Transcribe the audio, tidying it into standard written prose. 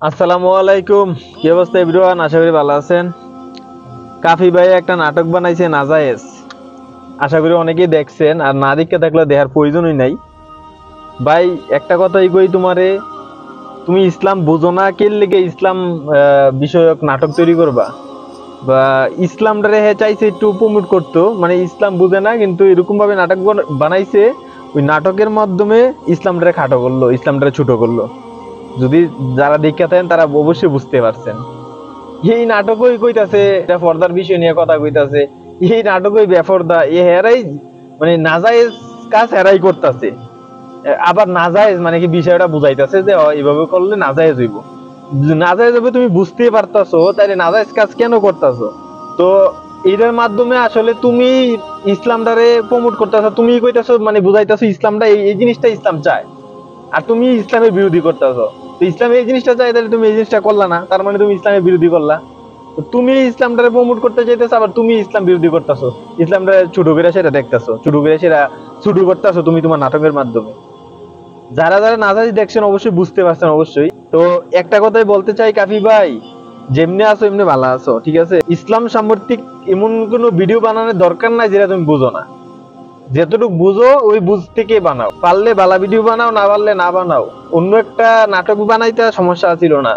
আসসালামু আলাইকুম। কি অবস্থা এভরিওয়ান? আশা করি ভালো আছেন। কাফি ভাই একটা নাটক বানাইছে নাজায়েজ। আশা করি অনেকেই দেখছেন, আর না দেখে থাকলে দেখার প্রয়োজনই নাই। ভাই একটা কথাই কই তোমারে, তুমি ইসলাম বুঝো না কে লেগে ইসলাম বিষয়ক নাটক তৈরি করবা? বা ইসলামটারে হে চাইছে একটু প্রমোট করতো, মানে ইসলাম বুঝে না কিন্তু এরকম ভাবে নাটক বানাইছে। ওই নাটকের মাধ্যমে ইসলামটারে খাটো করলো, ইসলামটারে ছোট করলো। যদি যারা দেখে থাকেন তারা অবশ্যই বুঝতে পারছেন। এই নাটকই কইতাছে এটা পর্দার বিষয় নিয়ে কথা কইতাছে। এই নাটকই বেপরদা, এ হেরাই মানে নাজায়েজ কাজ হেরাই করতেছে। আবার নাজায়েজ মানে কি বিষয়টা বুঝাইতেছে যে এইভাবে করলে নাজায়েজ হইব। নাজায়েজ হবে তুমি বুঝতেই পারতাছো, তাইলে নাজায়েজ কাজ কেন করতেছো? তো এটার মাধ্যমে আসলে তুমি ইসলামটারে প্রমোট করতেছো, তুমি কইতাছো মানে বুঝাইতেছো ইসলামটা এই জিনিসটা ইসলাম চায়, আর তুমি ইসলামের বিরোধী করতেছো। তো ইসলাম এই জিনিসটা চাই, তাহলে তুমি এই জিনিসটা করলা না, তার মানে তুমি ইসলামের বিরোধী করলা। তো তুমি ইসলামটারে প্রমোট করতে চাইতেছো, আবার তুমি ইসলাম বিরোধী করতেছো। ইসলামটা ছোট করে সেটা দেখতেছো, ছোট করে সেটা শুরু করতেছো তুমি তোমার নাটকের মাধ্যমে। যারা যারা নাজারি দেখছেন অবশ্যই বুঝতে পারছেন অবশ্যই। তো একটা কথাই বলতে চাই কাফি ভাই, যেমনি আছো এমনি ভালো আছো, ঠিক আছে? ইসলাম সামর্থিক এমন কোনো ভিডিও বানানোর দরকার নাই যেটা তুমি বুঝো না। যতটুকু বুঝো ওই বুঝ থেকে বানাও, পারলে ভালো ভিডিও বানাও, না পারলে না বানাও। অন্য একটা নাটক বানাইতে সমস্যা ছিল না।